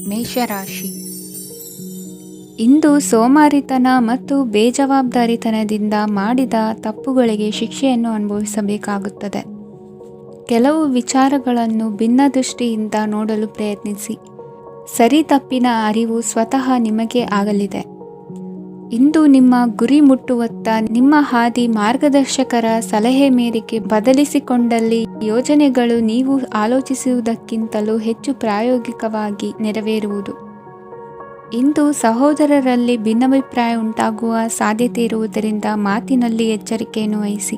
ಮೇಷರಾಶಿ. ಇಂದು ಸೋಮಾರಿತನ ಮತ್ತು ಬೇಜವಾಬ್ದಾರಿತನದಿಂದ ಮಾಡಿದ ತಪ್ಪುಗಳಿಗೆ ಶಿಕ್ಷೆಯನ್ನು ಅನುಭವಿಸಬೇಕಾಗುತ್ತದೆ. ಕೆಲವು ವಿಚಾರಗಳನ್ನು ಭಿನ್ನ ದೃಷ್ಟಿಯಿಂದ ನೋಡಲು ಪ್ರಯತ್ನಿಸಿ. ಸರಿ ತಪ್ಪಿನ ಅರಿವು ಸ್ವತಃ ನಿಮಗೆ ಆಗಲಿದೆ. ಇಂದು ನಿಮ್ಮ ಗುರಿ ಮುಟ್ಟುವತ್ತ ನಿಮ್ಮ ಹಾದಿ ಮಾರ್ಗದರ್ಶಕರ ಸಲಹೆ ಮೇರೆಗೆ ಬದಲಿಸಿಕೊಂಡಲ್ಲಿ ಯೋಜನೆಗಳು ನೀವು ಆಲೋಚಿಸುವುದಕ್ಕಿಂತಲೂ ಹೆಚ್ಚು ಪ್ರಾಯೋಗಿಕವಾಗಿ ನೆರವೇರುವುದು. ಇಂದು ಸಹೋದರರಲ್ಲಿ ಭಿನ್ನಾಭಿಪ್ರಾಯ ಉಂಟಾಗುವ ಸಾಧ್ಯತೆ ಇರುವುದರಿಂದ ಮಾತಿನಲ್ಲಿ ಎಚ್ಚರಿಕೆಯನ್ನು ವಹಿಸಿ.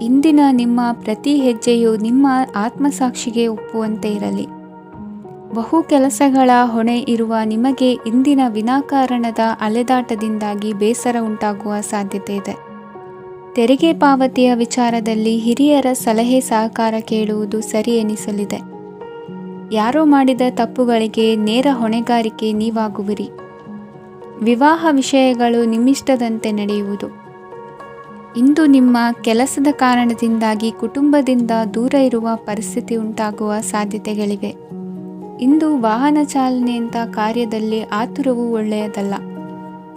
ಇಂದಿನ ನಿಮ್ಮ ಪ್ರತಿ ಹೆಜ್ಜೆಯು ನಿಮ್ಮ ಆತ್ಮಸಾಕ್ಷಿಗೆ ಒಪ್ಪುವಂತೆ ಇರಲಿ. ಬಹು ಕೆಲಸಗಳ ಹೊಣೆ ಇರುವ ನಿಮಗೆ ಇಂದಿನ ವಿನಾಕಾರಣದ ಅಲೆದಾಟದಿಂದಾಗಿ ಬೇಸರ ಉಂಟಾಗುವ ಸಾಧ್ಯತೆ ಇದೆ. ತೆರಿಗೆ ಪಾವತಿಯ ವಿಚಾರದಲ್ಲಿ ಹಿರಿಯರ ಸಲಹೆ ಸಹಕಾರ ಕೇಳುವುದು ಸರಿ ಎನಿಸಲಿದೆ. ಯಾರೋ ಮಾಡಿದ ತಪ್ಪುಗಳಿಗೆ ನೇರ ಹೊಣೆಗಾರಿಕೆ ನೀವಾಗುವಿರಿ. ವಿವಾಹ ವಿಷಯಗಳು ನಿಮ್ಮಿಷ್ಟದಂತೆ ನಡೆಯುವುದು. ಇಂದು ನಿಮ್ಮ ಕೆಲಸದ ಕಾರಣದಿಂದಾಗಿ ಕುಟುಂಬದಿಂದ ದೂರ ಇರುವ ಪರಿಸ್ಥಿತಿ ಉಂಟಾಗುವ ಸಾಧ್ಯತೆಗಳಿವೆ. ಇಂದು ವಾಹನ ಚಾಲನೆಯಂಥ ಕಾರ್ಯದಲ್ಲಿ ಆತುರವು ಒಳ್ಳೆಯದಲ್ಲ.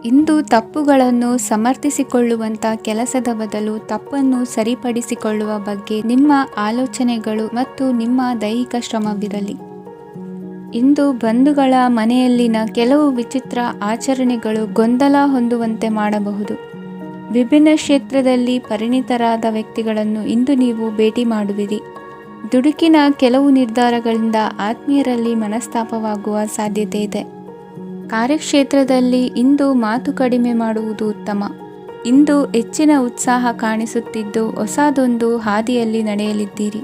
ಇಂದು ತಪ್ಪುಗಳನ್ನು ಸಮರ್ಥಿಸಿಕೊಳ್ಳುವಂಥ ಕೆಲಸದ ಬದಲು ತಪ್ಪನ್ನು ಸರಿಪಡಿಸಿಕೊಳ್ಳುವ ಬಗ್ಗೆ ನಿಮ್ಮ ಆಲೋಚನೆಗಳು ಮತ್ತು ನಿಮ್ಮ ದೈಹಿಕ ಶ್ರಮವಿರಲಿ. ಇಂದು ಬಂಧುಗಳ ಮನೆಯಲ್ಲಿನ ಕೆಲವು ವಿಚಿತ್ರ ಆಚರಣೆಗಳು ಗೊಂದಲ ಹೊಂದುವಂತೆ ಮಾಡಬಹುದು. ವಿಭಿನ್ನ ಕ್ಷೇತ್ರದಲ್ಲಿ ಪರಿಣಿತರಾದ ವ್ಯಕ್ತಿಗಳನ್ನು ಇಂದು ನೀವು ಭೇಟಿ ಮಾಡುವಿರಿ. ದುಡುಕಿನ ಕೆಲವು ನಿರ್ಧಾರಗಳಿಂದ ಆತ್ಮೀಯರಲ್ಲಿ ಮನಸ್ತಾಪವಾಗುವ ಸಾಧ್ಯತೆ ಇದೆ. ಕಾರ್ಯಕ್ಷೇತ್ರದಲ್ಲಿ ಇಂದು ಮಾತು ಕಡಿಮೆ ಮಾಡುವುದು ಉತ್ತಮ. ಇಂದು ಹೆಚ್ಚಿನ ಉತ್ಸಾಹ ಕಾಣಿಸುತ್ತಿದ್ದು ಹೊಸದೊಂದು ಹಾದಿಯಲ್ಲಿ ನಡೆಯಲಿದ್ದೀರಿ.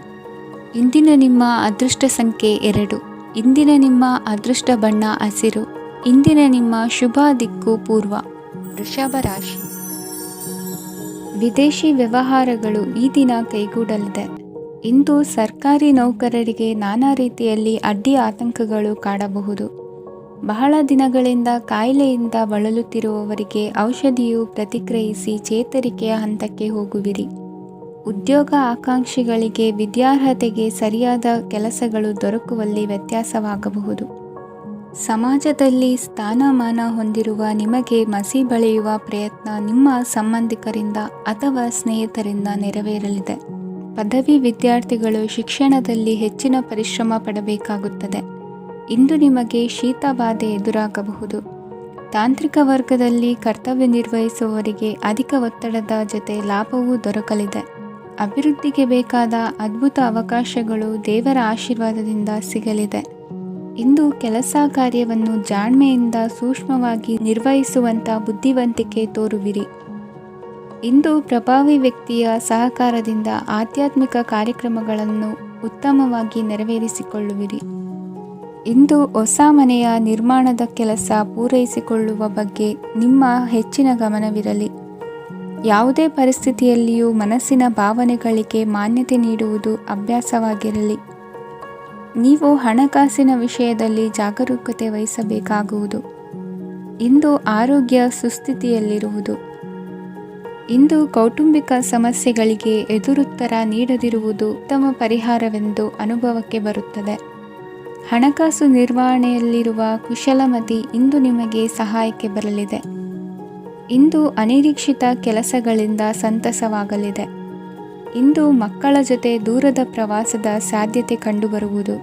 ಇಂದಿನ ನಿಮ್ಮ ಅದೃಷ್ಟ ಸಂಖ್ಯೆ 2. ಇಂದಿನ ನಿಮ್ಮ ಅದೃಷ್ಟ ಬಣ್ಣ ಹಸಿರು. ಇಂದಿನ ನಿಮ್ಮ ಶುಭ ದಿಕ್ಕು ಪೂರ್ವ. ವೃಷಭ ರಾಶಿ. ವಿದೇಶಿ ವ್ಯವಹಾರಗಳು ಈ ದಿನ ಕೈಗೂಡಲಿದೆ. ಇಂದು ಸರ್ಕಾರಿ ನೌಕರರಿಗೆ ನಾನಾ ರೀತಿಯಲ್ಲಿ ಅಡ್ಡಿ ಆತಂಕಗಳು ಕಾಡಬಹುದು. ಬಹಳ ದಿನಗಳಿಂದ ಕಾಯಿಲೆಯಿಂದ ಬಳಲುತ್ತಿರುವವರಿಗೆ ಔಷಧಿಯು ಪ್ರತಿಕ್ರಿಯಿಸಿ ಚೇತರಿಕೆಯ ಹಂತಕ್ಕೆ ಹೋಗುವಿರಿ. ಉದ್ಯೋಗ ಆಕಾಂಕ್ಷಿಗಳಿಗೆ ವಿದ್ಯಾರ್ಹತೆಗೆ ಸರಿಯಾದ ಕೆಲಸಗಳು ದೊರಕುವಲ್ಲಿ ವ್ಯತ್ಯಾಸವಾಗಬಹುದು. ಸಮಾಜದಲ್ಲಿ ಸ್ಥಾನಮಾನ ಹೊಂದಿರುವ ನಿಮಗೆ ಮಸಿ ಬಳಿಯುವ ಪ್ರಯತ್ನ ನಿಮ್ಮ ಸಂಬಂಧಿಕರಿಂದ ಅಥವಾ ಸ್ನೇಹಿತರಿಂದ ನೆರವೇರಲಿದೆ. ಪದವಿ ವಿದ್ಯಾರ್ಥಿಗಳು ಶಿಕ್ಷಣದಲ್ಲಿ ಹೆಚ್ಚಿನ ಪರಿಶ್ರಮ ಪಡಬೇಕಾಗುತ್ತದೆ. ಇಂದು ನಿಮಗೆ ಶೀತ ಬಾಧೆ ಎದುರಾಗಬಹುದು. ತಾಂತ್ರಿಕ ವರ್ಗದಲ್ಲಿ ಕರ್ತವ್ಯ ನಿರ್ವಹಿಸುವವರಿಗೆ ಅಧಿಕ ಒತ್ತಡದ ಜೊತೆ ಲಾಭವೂ ದೊರಕಲಿದೆ. ಅಭಿವೃದ್ಧಿಗೆ ಬೇಕಾದ ಅದ್ಭುತ ಅವಕಾಶಗಳು ದೇವರ ಆಶೀರ್ವಾದದಿಂದ ಸಿಗಲಿದೆ. ಇಂದು ಕೆಲಸ ಕಾರ್ಯವನ್ನು ಜಾಣ್ಮೆಯಿಂದ ಸೂಕ್ಷ್ಮವಾಗಿ ನಿರ್ವಹಿಸುವಂಥ ಬುದ್ಧಿವಂತಿಕೆ ತೋರುವಿರಿ. ಇಂದು ಪ್ರಭಾವಿ ವ್ಯಕ್ತಿಯ ಸಹಕಾರದಿಂದ ಆಧ್ಯಾತ್ಮಿಕ ಕಾರ್ಯಕ್ರಮಗಳನ್ನು ಉತ್ತಮವಾಗಿ ನೆರವೇರಿಸಿಕೊಳ್ಳುವಿರಿ. ಇಂದು ಹೊಸ ಮನೆಯ ನಿರ್ಮಾಣದ ಕೆಲಸ ಪೂರೈಸಿಕೊಳ್ಳುವ ಬಗ್ಗೆ ನಿಮ್ಮ ಹೆಚ್ಚಿನ ಗಮನವಿರಲಿ. ಯಾವುದೇ ಪರಿಸ್ಥಿತಿಯಲ್ಲಿಯೂ ಮನಸ್ಸಿನ ಭಾವನೆಗಳಿಗೆ ಮಾನ್ಯತೆ ನೀಡುವುದು ಅಭ್ಯಾಸವಾಗಿರಲಿ. ನೀವು ಹಣಕಾಸಿನ ವಿಷಯದಲ್ಲಿ ಜಾಗರೂಕತೆ ವಹಿಸಬೇಕಾಗುವುದು. ಇಂದು ಆರೋಗ್ಯ ಸುಸ್ಥಿತಿಯಲ್ಲಿರುವುದು. ಇಂದು ಕೌಟುಂಬಿಕ ಸಮಸ್ಯೆಗಳಿಗೆ ಎದುರುತ್ತರ ನೀಡದಿರುವುದು ಉತ್ತಮ ಪರಿಹಾರವೆಂದು ಅನುಭವಕ್ಕೆ ಬರುತ್ತದೆ. ಹಣಕಾಸು ನಿರ್ವಹಣೆಯಲ್ಲಿರುವ ಕುಶಲಮತಿ ಇಂದು ನಿಮಗೆ ಸಹಾಯಕ್ಕೆ ಬರಲಿದೆ. ಇಂದು ಅನಿರೀಕ್ಷಿತ ಕೆಲಸಗಳಿಂದ ಸಂತಸವಾಗಲಿದೆ. ಇಂದು ಮಕ್ಕಳ ಜೊತೆ ದೂರದ ಪ್ರವಾಸದ ಸಾಧ್ಯತೆ ಕಂಡುಬರುವುದು.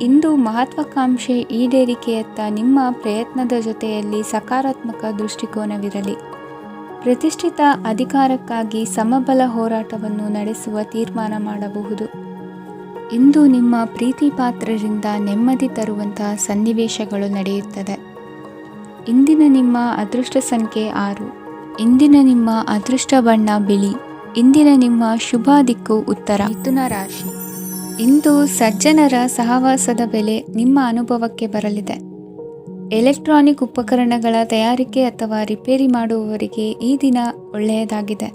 ಇಂದು ಮಹತ್ವಾಕಾಂಕ್ಷೆ ಈಡೇರಿಕೆಯತ್ತ ನಿಮ್ಮ ಪ್ರಯತ್ನದ ಜೊತೆಯಲ್ಲಿ ಸಕಾರಾತ್ಮಕ ದೃಷ್ಟಿಕೋನವಿರಲಿ. ಪ್ರತಿಷ್ಠಿತ ಅಧಿಕಾರಕ್ಕಾಗಿ ಸಮಬಲ ಹೋರಾಟವನ್ನು ನಡೆಸುವ ತೀರ್ಮಾನ ಮಾಡಬಹುದು. ಇಂದು ನಿಮ್ಮ ಪ್ರೀತಿ ಪಾತ್ರರಿಂದ ನೆಮ್ಮದಿ ತರುವಂತಹ ಸನ್ನಿವೇಶಗಳು ನಡೆಯುತ್ತದೆ. ಇಂದಿನ ನಿಮ್ಮ ಅದೃಷ್ಟ ಸಂಖ್ಯೆ 6. ಇಂದಿನ ನಿಮ್ಮ ಅದೃಷ್ಟ ಬಣ್ಣ ಬಿಳಿ. ಇಂದಿನ ನಿಮ್ಮ ಶುಭ ದಿಕ್ಕು ಉತ್ತರ. ಮಿಥುನ ರಾಶಿ. ಇಂದು ಸಜ್ಜನರ ಸಹವಾಸದ ಬೆಲೆ ನಿಮ್ಮ ಅನುಭವಕ್ಕೆ ಬರಲಿದೆ. ಎಲೆಕ್ಟ್ರಾನಿಕ್ ಉಪಕರಣಗಳ ತಯಾರಿಕೆ ಅಥವಾ ರಿಪೇರಿ ಮಾಡುವವರಿಗೆ ಈ ದಿನ ಒಳ್ಳೆಯದಾಗಿದೆ.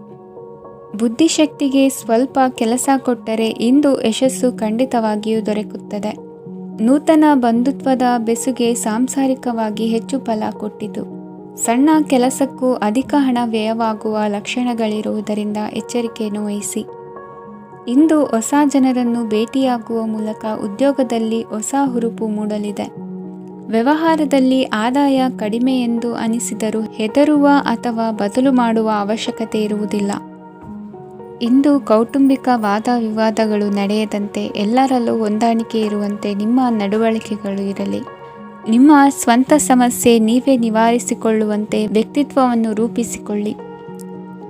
ಬುದ್ಧಿಶಕ್ತಿಗೆ ಸ್ವಲ್ಪ ಕೆಲಸ ಕೊಟ್ಟರೆ ಇಂದು ಯಶಸ್ಸು ಖಂಡಿತವಾಗಿಯೂ ದೊರಕುತ್ತದೆ. ನೂತನ ಬಂಧುತ್ವದ ಬೆಸುಗೆ ಸಾಂಸಾರಿಕವಾಗಿ ಹೆಚ್ಚು ಫಲ ಕೊಟ್ಟಿತು. ಸಣ್ಣ ಕೆಲಸಕ್ಕೂ ಅಧಿಕ ಹಣ ವ್ಯಯವಾಗುವ ಲಕ್ಷಣಗಳಿರುವುದರಿಂದ ಎಚ್ಚರಿಕೆಯನ್ನು ವಹಿಸಿ. ಇಂದು ಹೊಸ ಜನರನ್ನು ಭೇಟಿಯಾಗುವ ಮೂಲಕ ಉದ್ಯೋಗದಲ್ಲಿ ಹೊಸ ಹುರುಪು ಮೂಡಲಿದೆ. ವ್ಯವಹಾರದಲ್ಲಿ ಆದಾಯ ಕಡಿಮೆ ಎಂದು ಅನಿಸಿದರೂ ಹೆದರುವ ಅಥವಾ ಬದಲು ಮಾಡುವ ಅವಶ್ಯಕತೆ ಇರುವುದಿಲ್ಲ. ಇಂದು ಕೌಟುಂಬಿಕ ವಾದ ವಿವಾದಗಳು ನಡೆಯದಂತೆ, ಎಲ್ಲರಲ್ಲೂ ಹೊಂದಾಣಿಕೆ ಇರುವಂತೆ ನಿಮ್ಮ ನಡವಳಿಕೆಗಳು ಇರಲಿ. ನಿಮ್ಮ ಸ್ವಂತ ಸಮಸ್ಯೆ ನೀವೇ ನಿವಾರಿಸಿಕೊಳ್ಳುವಂತೆ ವ್ಯಕ್ತಿತ್ವವನ್ನು ರೂಪಿಸಿಕೊಳ್ಳಿ.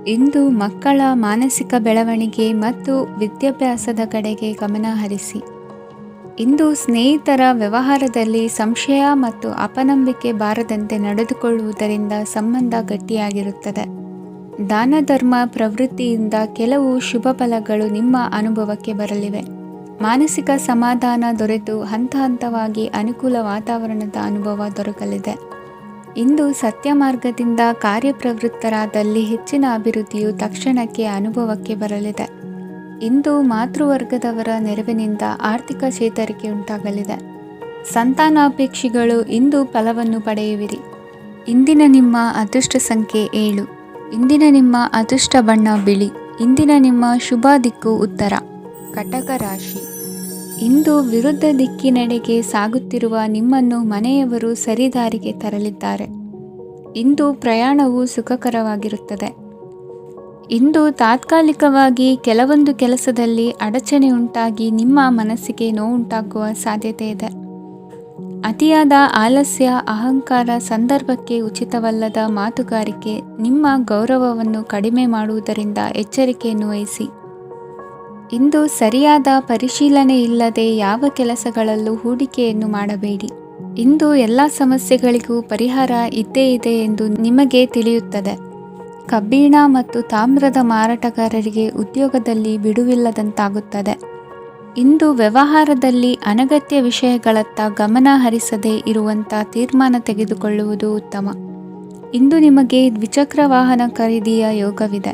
ಇಂದು ಮಕ್ಕಳ ಮಾನಸಿಕ ಬೆಳವಣಿಗೆ ಮತ್ತು ವಿದ್ಯಾಭ್ಯಾಸದ ಕಡೆಗೆ ಗಮನ ಹರಿಸಿ. ಇಂದು ಸ್ನೇಹಿತರ ವ್ಯವಹಾರದಲ್ಲಿ ಸಂಶಯ ಮತ್ತು ಅಪನಂಬಿಕೆ ಬಾರದಂತೆ ನಡೆದುಕೊಳ್ಳುವುದರಿಂದ ಸಂಬಂಧ ಗಟ್ಟಿಯಾಗಿರುತ್ತದೆ. ದಾನ ಧರ್ಮ ಪ್ರವೃತ್ತಿಯಿಂದ ಕೆಲವು ಶುಭ ಫಲಗಳು ನಿಮ್ಮ ಅನುಭವಕ್ಕೆ ಬರಲಿವೆ. ಮಾನಸಿಕ ಸಮಾಧಾನ ದೊರೆತು ಹಂತ ಹಂತವಾಗಿ ಅನುಕೂಲ ವಾತಾವರಣದ ಅನುಭವ ದೊರಕಲಿದೆ. ಇಂದು ಸತ್ಯ ಮಾರ್ಗದಿಂದ ಕಾರ್ಯಪ್ರವೃತ್ತರಾದಲ್ಲಿ ಹೆಚ್ಚಿನ ಅಭಿವೃದ್ಧಿಯು ತಕ್ಷಣಕ್ಕೆ ಅನುಭವಕ್ಕೆ ಬರಲಿದೆ. ಇಂದು ಮಾತೃವರ್ಗದವರ ನೆರವಿನಿಂದ ಆರ್ಥಿಕ ಚೇತರಿಕೆ ಉಂಟಾಗಲಿದೆ. ಸಂತಾನಾಪೇಕ್ಷಿಗಳು ಇಂದು ಫಲವನ್ನು ಪಡೆಯುವಿರಿ. ಇಂದಿನ ನಿಮ್ಮ ಅದೃಷ್ಟ ಸಂಖ್ಯೆ 7. ಇಂದಿನ ನಿಮ್ಮ ಅದೃಷ್ಟ ಬಣ್ಣ ಬಿಳಿ. ಇಂದಿನ ನಿಮ್ಮ ಶುಭ ದಿಕ್ಕು ಉತ್ತರ. ಕಟಕ ರಾಶಿ. ಇಂದು ವಿರುದ್ಧ ದಿಕ್ಕಿನೆಡೆಗೆ ಸಾಗುತ್ತಿರುವ ನಿಮ್ಮನ್ನು ಮನೆಯವರು ಸರಿದಾರಿಗೆ ತರಲಿದ್ದಾರೆ. ಇಂದು ಪ್ರಯಾಣವು ಸುಖಕರವಾಗಿರುತ್ತದೆ. ಇಂದು ತಾತ್ಕಾಲಿಕವಾಗಿ ಕೆಲವೊಂದು ಕೆಲಸದಲ್ಲಿ ಅಡಚಣೆ ಉಂಟಾಗಿ ನಿಮ್ಮ ಮನಸ್ಸಿಗೆ ನೋವುಂಟಾಗುವ ಸಾಧ್ಯತೆ ಇದೆ. ಅತಿಯಾದ ಆಲಸ್ಯ, ಅಹಂಕಾರ, ಸಂದರ್ಭಕ್ಕೆ ಉಚಿತವಲ್ಲದ ಮಾತುಗಾರಿಕೆ ನಿಮ್ಮ ಗೌರವವನ್ನು ಕಡಿಮೆ ಮಾಡುವುದರಿಂದ ಎಚ್ಚರಿಕೆಯನ್ನು ವಹಿಸಿ. ಇಂದು ಸರಿಯಾದ ಪರಿಶೀಲನೆ ಇಲ್ಲದೆ ಯಾವ ಕೆಲಸಗಳಲ್ಲೂ ಹೂಡಿಕೆಯನ್ನು ಮಾಡಬೇಡಿ. ಇಂದು ಎಲ್ಲ ಸಮಸ್ಯೆಗಳಿಗೂ ಪರಿಹಾರ ಇದ್ದೇ ಇದೆ ಎಂದು ನಿಮಗೆ ತಿಳಿಯುತ್ತದೆ. ಕಬ್ಬಿಣ ಮತ್ತು ತಾಮ್ರದ ಮಾರಾಟಗಾರರಿಗೆ ಉದ್ಯೋಗದಲ್ಲಿ ಬಿಡುವಿಲ್ಲದಂತಾಗುತ್ತದೆ. ಇಂದು ವ್ಯವಹಾರದಲ್ಲಿ ಅನಗತ್ಯ ವಿಷಯಗಳತ್ತ ಗಮನ ಹರಿಸದೇ ಇರುವಂಥ ತೀರ್ಮಾನ ತೆಗೆದುಕೊಳ್ಳುವುದು ಉತ್ತಮ. ಇಂದು ನಿಮಗೆ ದ್ವಿಚಕ್ರ ವಾಹನ ಖರೀದಿಯ ಯೋಗವಿದೆ.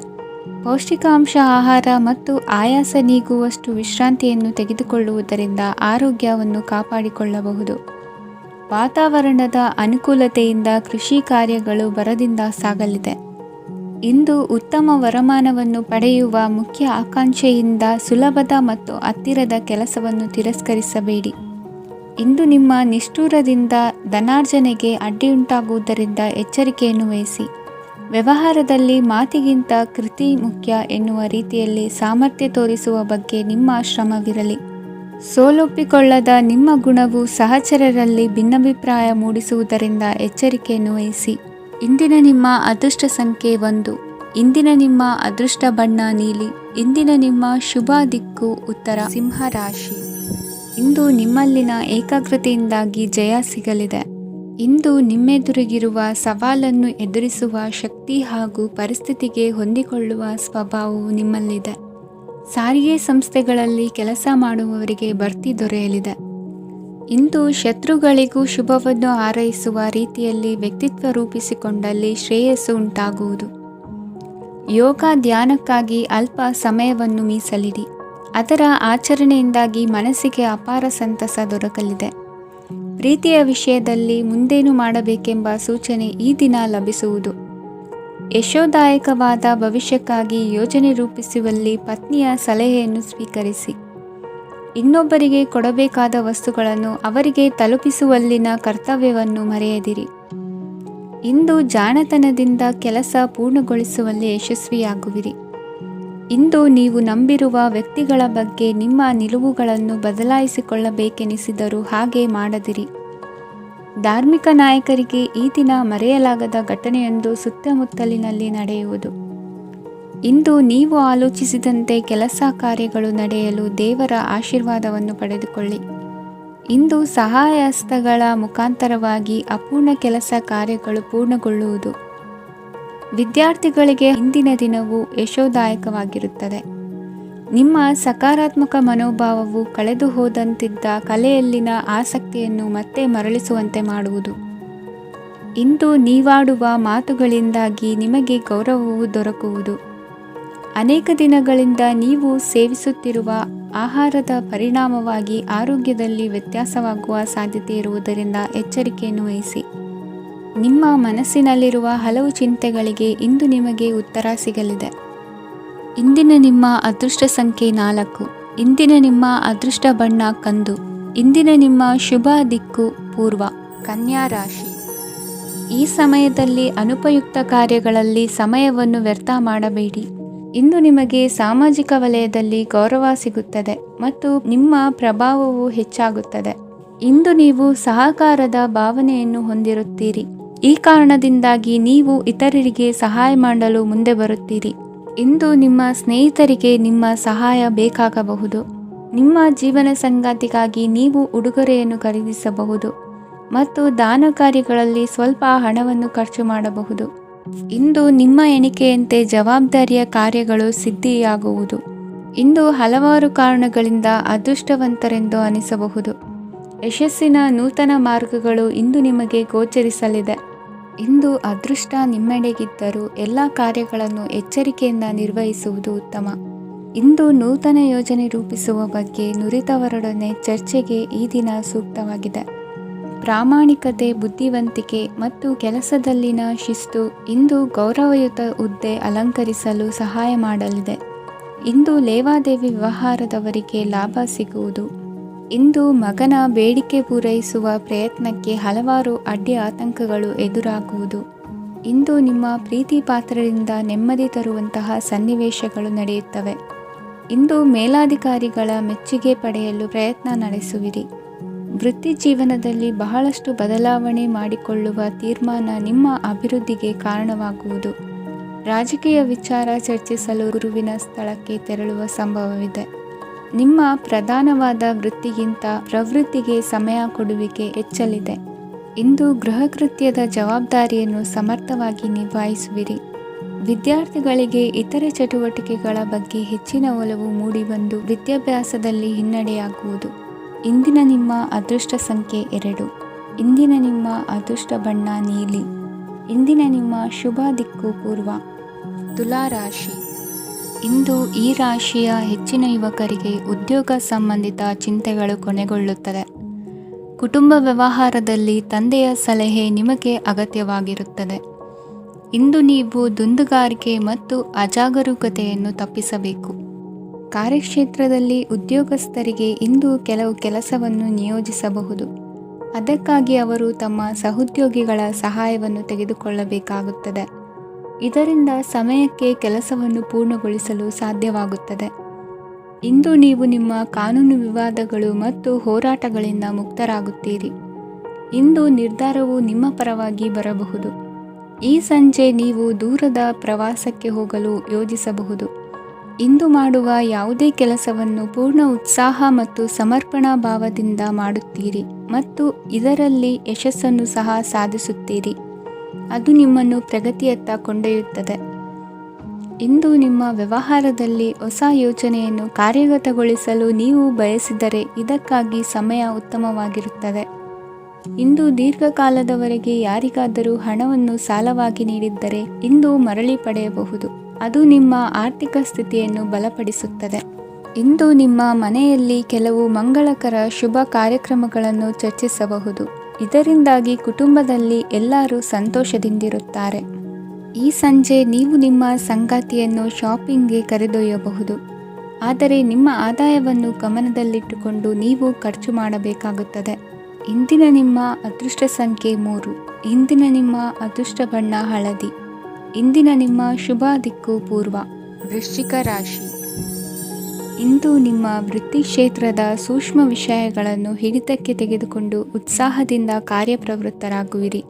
ಪೌಷ್ಟಿಕಾಂಶ ಆಹಾರ ಮತ್ತು ಆಯಾಸ ನೀಗುವಷ್ಟು ವಿಶ್ರಾಂತಿಯನ್ನು ತೆಗೆದುಕೊಳ್ಳುವುದರಿಂದ ಆರೋಗ್ಯವನ್ನು ಕಾಪಾಡಿಕೊಳ್ಳಬಹುದು. ವಾತಾವರಣದ ಅನುಕೂಲತೆಯಿಂದ ಕೃಷಿ ಕಾರ್ಯಗಳು ಭರದಿಂದ ಸಾಗಲಿದೆ. ಇಂದು ಉತ್ತಮ ವರಮಾನವನ್ನು ಪಡೆಯುವ ಮುಖ್ಯ ಆಕಾಂಕ್ಷೆಯಿಂದ ಸುಲಭದ ಮತ್ತು ಹತ್ತಿರದ ಕೆಲಸವನ್ನು ತಿರಸ್ಕರಿಸಬೇಡಿ. ಇಂದು ನಿಮ್ಮ ನಿಷ್ಠುರದಿಂದ ಧನಾರ್ಜನೆಗೆ ಅಡ್ಡಿಯುಂಟಾಗುವುದರಿಂದ ಎಚ್ಚರಿಕೆಯನ್ನು ವಹಿಸಿ. ವ್ಯವಹಾರದಲ್ಲಿ ಮಾತಿಗಿಂತ ಕೃತಿ ಮುಖ್ಯ ಎನ್ನುವ ರೀತಿಯಲ್ಲಿ ಸಾಮರ್ಥ್ಯ ತೋರಿಸುವ ಬಗ್ಗೆ ನಿಮ್ಮ ಶ್ರಮವಿರಲಿ. ಸೋಲೊಪ್ಪಿಕೊಳ್ಳದ ನಿಮ್ಮ ಗುಣವು ಸಹಚರರಲ್ಲಿ ಭಿನ್ನಾಭಿಪ್ರಾಯ ಮೂಡಿಸುವುದರಿಂದ ಎಚ್ಚರಿಕೆಯನ್ನು ವಹಿಸಿ. ಇಂದಿನ ನಿಮ್ಮ ಅದೃಷ್ಟ ಸಂಖ್ಯೆ 1. ಇಂದಿನ ನಿಮ್ಮ ಅದೃಷ್ಟ ಬಣ್ಣ ನೀಲಿ. ಇಂದಿನ ನಿಮ್ಮ ಶುಭ ದಿಕ್ಕು ಉತ್ತರ. ಸಿಂಹ ರಾಶಿ. ಇಂದು ನಿಮ್ಮಲ್ಲಿನ ಏಕಾಗ್ರತೆಯಿಂದಾಗಿ ಜಯ ಸಿಗಲಿದೆ. ಇಂದು ನಿಮ್ಮೆದುರಿಗಿರುವ ಸವಾಲನ್ನು ಎದುರಿಸುವ ಶಕ್ತಿ ಹಾಗೂ ಪರಿಸ್ಥಿತಿಗೆ ಹೊಂದಿಕೊಳ್ಳುವ ಸ್ವಭಾವವು ನಿಮ್ಮಲ್ಲಿದೆ. ಸಾರಿಗೆ ಸಂಸ್ಥೆಗಳಲ್ಲಿ ಕೆಲಸ ಮಾಡುವವರಿಗೆ ಬಡ್ತಿ ದೊರೆಯಲಿದೆ. ಇಂದು ಶತ್ರುಗಳಿಗೂ ಶುಭವನ್ನು ಹಾರೈಸುವ ರೀತಿಯಲ್ಲಿ ವ್ಯಕ್ತಿತ್ವ ರೂಪಿಸಿಕೊಂಡಲ್ಲಿ ಶ್ರೇಯಸ್ಸು ಉಂಟಾಗುವುದು. ಯೋಗ ಧ್ಯಾನಕ್ಕಾಗಿ ಅಲ್ಪ ಸಮಯವನ್ನು ಮೀಸಲಿಡಿ. ಅದರ ಆಚರಣೆಯಿಂದಾಗಿ ಮನಸ್ಸಿಗೆ ಅಪಾರ ಸಂತಸ ದೊರಕಲಿದೆ. ಪ್ರೀತಿಯ ವಿಷಯದಲ್ಲಿ ಮುಂದೇನು ಮಾಡಬೇಕೆಂಬ ಸೂಚನೆ ಈ ದಿನ ಲಭಿಸುವುದು. ಯಶೋದಾಯಕವಾದ ಭವಿಷ್ಯಕ್ಕಾಗಿ ಯೋಜನೆ ರೂಪಿಸುವಲ್ಲಿ ಪತ್ನಿಯ ಸಲಹೆಯನ್ನು ಸ್ವೀಕರಿಸಿ. ಇನ್ನೊಬ್ಬರಿಗೆ ಕೊಡಬೇಕಾದ ವಸ್ತುಗಳನ್ನು ಅವರಿಗೆ ತಲುಪಿಸುವಲ್ಲಿನ ಕರ್ತವ್ಯವನ್ನು ಮರೆಯದಿರಿ. ಇಂದು ಜಾಣತನದಿಂದ ಕೆಲಸ ಪೂರ್ಣಗೊಳಿಸುವಲ್ಲಿ ಯಶಸ್ವಿಯಾಗುವಿರಿ. ಇಂದು ನೀವು ನಂಬಿರುವ ವ್ಯಕ್ತಿಗಳ ಬಗ್ಗೆ ನಿಮ್ಮ ನಿಲುವುಗಳನ್ನು ಬದಲಾಯಿಸಿಕೊಳ್ಳಬೇಕೆನಿಸಿದರೂ ಹಾಗೆ ಮಾಡದಿರಿ. ಧಾರ್ಮಿಕ ನಾಯಕರಿಗೆ ಈ ದಿನ ಮರೆಯಲಾಗದ ಘಟನೆಯೊಂದು ಸುತ್ತಮುತ್ತಲಿನಲ್ಲಿ ನಡೆಯುವುದು. ಇಂದು ನೀವು ಆಲೋಚಿಸಿದಂತೆ ಕೆಲಸ ಕಾರ್ಯಗಳು ನಡೆಯಲು ದೇವರ ಆಶೀರ್ವಾದವನ್ನು ಪಡೆದುಕೊಳ್ಳಿ. ಇಂದು ಸಹಾಯ ಹಸ್ತಗಳ ಮುಖಾಂತರವಾಗಿ ಅಪೂರ್ಣ ಕೆಲಸ ಕಾರ್ಯಗಳು ಪೂರ್ಣಗೊಳ್ಳುವುದು. ವಿದ್ಯಾರ್ಥಿಗಳಿಗೆ ಇಂದಿನ ದಿನವು ಯಶೋದಾಯಕವಾಗಿರುತ್ತದೆ. ನಿಮ್ಮ ಸಕಾರಾತ್ಮಕ ಮನೋಭಾವವು ಕಳೆದು ಹೋದಂತಿದ್ದ ಕಲೆಯಲ್ಲಿನ ಆಸಕ್ತಿಯನ್ನು ಮತ್ತೆ ಮರಳಿಸುವಂತೆ ಮಾಡುವುದು. ಇಂದು ನೀವಾಡುವ ಮಾತುಗಳಿಂದಾಗಿ ನಿಮಗೆ ಗೌರವವು ದೊರಕುವುದು. ಅನೇಕ ದಿನಗಳಿಂದ ನೀವು ಸೇವಿಸುತ್ತಿರುವ ಆಹಾರದ ಪರಿಣಾಮವಾಗಿ ಆರೋಗ್ಯದಲ್ಲಿ ವ್ಯತ್ಯಾಸವಾಗುವ ಸಾಧ್ಯತೆ ಇರುವುದರಿಂದ ಎಚ್ಚರಿಕೆಯನ್ನು ವಹಿಸಿ. ನಿಮ್ಮ ಮನಸ್ಸಿನಲ್ಲಿರುವ ಹಲವು ಚಿಂತೆಗಳಿಗೆ ಇಂದು ನಿಮಗೆ ಉತ್ತರ ಸಿಗಲಿದೆ. ಇಂದಿನ ನಿಮ್ಮ ಅದೃಷ್ಟ ಸಂಖ್ಯೆ 4. ಇಂದಿನ ನಿಮ್ಮ ಅದೃಷ್ಟ ಬಣ್ಣ ಕಂದು. ಇಂದಿನ ನಿಮ್ಮ ಶುಭ ದಿಕ್ಕು ಪೂರ್ವ. ಕನ್ಯಾ ರಾಶಿ. ಈ ಸಮಯದಲ್ಲಿ ಅನುಪಯುಕ್ತ ಕಾರ್ಯಗಳಲ್ಲಿ ಸಮಯವನ್ನು ವ್ಯರ್ಥ ಮಾಡಬೇಡಿ. ಇಂದು ನಿಮಗೆ ಸಾಮಾಜಿಕ ವಲಯದಲ್ಲಿ ಗೌರವ ಸಿಗುತ್ತದೆ ಮತ್ತು ನಿಮ್ಮ ಪ್ರಭಾವವು ಹೆಚ್ಚಾಗುತ್ತದೆ. ಇಂದು ನೀವು ಸಹಕಾರದ ಭಾವನೆಯನ್ನು ಹೊಂದಿರುತ್ತೀರಿ. ಈ ಕಾರಣದಿಂದಾಗಿ ನೀವು ಇತರರಿಗೆ ಸಹಾಯ ಮಾಡಲು ಮುಂದೆ ಬರುತ್ತೀರಿ. ಇಂದು ನಿಮ್ಮ ಸ್ನೇಹಿತರಿಗೆ ನಿಮ್ಮ ಸಹಾಯ ಬೇಕಾಗಬಹುದು. ನಿಮ್ಮ ಜೀವನ ಸಂಗಾತಿಗಾಗಿ ನೀವು ಉಡುಗೊರೆಯನ್ನು ಖರೀದಿಸಬಹುದು ಮತ್ತು ದಾನ ಕಾರ್ಯಗಳಲ್ಲಿ ಸ್ವಲ್ಪ ಹಣವನ್ನು ಖರ್ಚು ಮಾಡಬಹುದು. ಇಂದು ನಿಮ್ಮ ಎಣಿಕೆಯಂತೆ ಜವಾಬ್ದಾರಿಯ ಕಾರ್ಯಗಳು ಸಿದ್ಧಿಯಾಗುವುದು. ಇಂದು ಹಲವಾರು ಕಾರಣಗಳಿಂದ ಅದೃಷ್ಟವಂತರೆಂದು ಅನಿಸಬಹುದು. ಯಶಸ್ಸಿನ ನೂತನ ಮಾರ್ಗಗಳು ಇಂದು ನಿಮಗೆ ಗೋಚರಿಸಲಿದೆ. ಇಂದು ಅದೃಷ್ಟ ನಿಮ್ಮೆಡೆಗಿದ್ದರೂ ಎಲ್ಲ ಕಾರ್ಯಗಳನ್ನು ಎಚ್ಚರಿಕೆಯಿಂದ ನಿರ್ವಹಿಸುವುದು ಉತ್ತಮ. ಇಂದು ನೂತನ ಯೋಜನೆ ರೂಪಿಸುವ ಬಗ್ಗೆ ನುರಿತವರೊಡನೆ ಚರ್ಚೆಗೆ ಈ ದಿನ ಸೂಕ್ತವಾಗಿದೆ. ಪ್ರಾಮಾಣಿಕತೆ, ಬುದ್ಧಿವಂತಿಕೆ ಮತ್ತು ಕೆಲಸದಲ್ಲಿನ ಶಿಸ್ತು ಇಂದು ಗೌರವಯುತ ಹುದ್ದೆ ಅಲಂಕರಿಸಲು ಸಹಾಯ ಮಾಡಲಿದೆ. ಇಂದು ಲೇವಾದೇವಿ ವ್ಯವಹಾರದವರಿಗೆ ಲಾಭ ಸಿಗುವುದು. ಇಂದು ಮಗನ ಬೇಡಿಕೆ ಪೂರೈಸುವ ಪ್ರಯತ್ನಕ್ಕೆ ಹಲವಾರು ಅಡ್ಡಿ ಆತಂಕಗಳು ಎದುರಾಗುವುದು. ಇಂದು ನಿಮ್ಮ ಪ್ರೀತಿ ಪಾತ್ರರಿಂದ ನೆಮ್ಮದಿ ತರುವಂತಹ ಸನ್ನಿವೇಶಗಳು ನಡೆಯುತ್ತವೆ. ಇಂದು ಮೇಲಾಧಿಕಾರಿಗಳ ಮೆಚ್ಚುಗೆ ಪಡೆಯಲು ಪ್ರಯತ್ನ ನಡೆಸುವಿರಿ. ವೃತ್ತಿ ಜೀವನದಲ್ಲಿ ಬಹಳಷ್ಟು ಬದಲಾವಣೆ ಮಾಡಿಕೊಳ್ಳುವ ತೀರ್ಮಾನ ನಿಮ್ಮ ಅಭಿವೃದ್ಧಿಗೆ ಕಾರಣವಾಗುವುದು. ರಾಜಕೀಯ ವಿಚಾರ ಚರ್ಚಿಸಲು ಗುರುವಿನ ಸ್ಥಳಕ್ಕೆ ತೆರಳುವ ಸಂಭವವಿದೆ. ನಿಮ್ಮ ಪ್ರಧಾನವಾದ ವೃತ್ತಿಗಿಂತ ಪ್ರವೃತ್ತಿಗೆ ಸಮಯ ಕೊಡುವಿಕೆ ಹೆಚ್ಚಲಿದೆ. ಇಂದು ಗೃಹ ಕೃತ್ಯದ ಜವಾಬ್ದಾರಿಯನ್ನು ಸಮರ್ಥವಾಗಿ ನಿಭಾಯಿಸುವಿರಿ. ವಿದ್ಯಾರ್ಥಿಗಳಿಗೆ ಇತರೆ ಚಟುವಟಿಕೆಗಳ ಬಗ್ಗೆ ಹೆಚ್ಚಿನ ಒಲವು ಮೂಡಿಬಂದು ವಿದ್ಯಾಭ್ಯಾಸದಲ್ಲಿ ಹಿನ್ನಡೆಯಾಗುವುದು. ಇಂದಿನ ನಿಮ್ಮ ಅದೃಷ್ಟ ಸಂಖ್ಯೆ 2. ಇಂದಿನ ನಿಮ್ಮ ಅದೃಷ್ಟ ಬಣ್ಣ ನೀಲಿ. ಇಂದಿನ ನಿಮ್ಮ ಶುಭ ದಿಕ್ಕು ಪೂರ್ವ. ತುಲಾ ರಾಶಿ. ಇಂದು ಈ ರಾಶಿಯ ಹೆಚ್ಚಿನ ಯುವಕರಿಗೆ ಉದ್ಯೋಗ ಸಂಬಂಧಿತ ಚಿಂತೆಗಳು ಕೊನೆಗೊಳ್ಳುತ್ತದೆ. ಕುಟುಂಬ ವ್ಯವಹಾರದಲ್ಲಿ ತಂದೆಯ ಸಲಹೆ ನಿಮಗೆ ಅಗತ್ಯವಾಗಿರುತ್ತದೆ. ಇಂದು ನೀವು ದುಂದುಗಾರಿಕೆ ಮತ್ತು ಅಜಾಗರೂಕತೆಯನ್ನು ತಪ್ಪಿಸಬೇಕು. ಕಾರ್ಯಕ್ಷೇತ್ರದಲ್ಲಿ ಉದ್ಯೋಗಸ್ಥರಿಗೆ ಇಂದು ಕೆಲವು ಕೆಲಸವನ್ನು ನಿಯೋಜಿಸಬಹುದು. ಅದಕ್ಕಾಗಿ ಅವರು ತಮ್ಮ ಸಹೋದ್ಯೋಗಿಗಳ ಸಹಾಯವನ್ನು ತೆಗೆದುಕೊಳ್ಳಬೇಕಾಗುತ್ತದೆ. ಇದರಿಂದ ಸಮಯಕ್ಕೆ ಕೆಲಸವನ್ನು ಪೂರ್ಣಗೊಳಿಸಲು ಸಾಧ್ಯವಾಗುತ್ತದೆ. ಇಂದು ನೀವು ನಿಮ್ಮ ಕಾನೂನು ವಿವಾದಗಳು ಮತ್ತು ಹೋರಾಟಗಳಿಂದ ಮುಕ್ತರಾಗುತ್ತೀರಿ. ಇಂದು ನಿರ್ಧಾರವು ನಿಮ್ಮ ಪರವಾಗಿ ಬರಬಹುದು. ಈ ಸಂಜೆ ನೀವು ದೂರದ ಪ್ರವಾಸಕ್ಕೆ ಹೋಗಲು ಯೋಜಿಸಬಹುದು. ಇಂದು ಮಾಡುವ ಯಾವುದೇ ಕೆಲಸವನ್ನು ಪೂರ್ಣ ಉತ್ಸಾಹ ಮತ್ತು ಸಮರ್ಪಣಾ ಭಾವದಿಂದ ಮಾಡುತ್ತೀರಿ ಮತ್ತು ಇದರಲ್ಲಿ ಯಶಸ್ಸನ್ನು ಸಹ ಸಾಧಿಸುತ್ತೀರಿ. ಅದು ನಿಮ್ಮನ್ನು ಪ್ರಗತಿಯತ್ತ ಕೊಂಡೊಯ್ಯುತ್ತದೆ. ಇಂದು ನಿಮ್ಮ ವ್ಯವಹಾರದಲ್ಲಿ ಹೊಸ ಯೋಜನೆಯನ್ನು ಕಾರ್ಯಗತಗೊಳಿಸಲು ನೀವು ಬಯಸಿದರೆ ಇದಕ್ಕಾಗಿ ಸಮಯ ಉತ್ತಮವಾಗಿರುತ್ತದೆ. ಇಂದು ದೀರ್ಘಕಾಲದವರೆಗೆ ಯಾರಿಗಾದರೂ ಹಣವನ್ನು ಸಾಲವಾಗಿ ನೀಡಿದ್ದರೆ ಇಂದು ಮರಳಿ ಪಡೆಯಬಹುದು. ಅದು ನಿಮ್ಮ ಆರ್ಥಿಕ ಸ್ಥಿತಿಯನ್ನು ಬಲಪಡಿಸುತ್ತದೆ. ಇಂದು ನಿಮ್ಮ ಮನೆಯಲ್ಲಿ ಕೆಲವು ಮಂಗಳಕರ ಶುಭ ಕಾರ್ಯಕ್ರಮಗಳನ್ನು ಚರ್ಚಿಸಬಹುದು. ಇದರಿಂದಾಗಿ ಕುಟುಂಬದಲ್ಲಿ ಎಲ್ಲರೂ ಸಂತೋಷದಿಂದಿರುತ್ತಾರೆ. ಈ ಸಂಜೆ ನೀವು ನಿಮ್ಮ ಸಂಗಾತಿಯನ್ನು ಶಾಪಿಂಗ್ಗೆ ಕರೆದೊಯ್ಯಬಹುದು. ಆದರೆ ನಿಮ್ಮ ಆದಾಯವನ್ನು ಗಮನದಲ್ಲಿಟ್ಟುಕೊಂಡು ನೀವು ಖರ್ಚು ಮಾಡಬೇಕಾಗುತ್ತದೆ. ಇಂದಿನ ನಿಮ್ಮ ಅದೃಷ್ಟ ಸಂಖ್ಯೆ 3. ಇಂದಿನ ನಿಮ್ಮ ಅದೃಷ್ಟ ಬಣ್ಣ ಹಳದಿ. ಇಂದಿನ ನಿಮ್ಮ ಶುಭ ದಿಕ್ಕು ಪೂರ್ವ. ವೃಶ್ಚಿಕ ರಾಶಿ. ಇಂದು ನಿಮ್ಮ ವೃತ್ತಿ ಕ್ಷೇತ್ರದ ಸೂಕ್ಷ್ಮ ವಿಷಯಗಳನ್ನು ಹಿಡಿತಕ್ಕೆ ತೆಗೆದುಕೊಂಡು ಉತ್ಸಾಹದಿಂದ ಕಾರ್ಯಪ್ರವೃತ್ತರಾಗುವಿರಿ.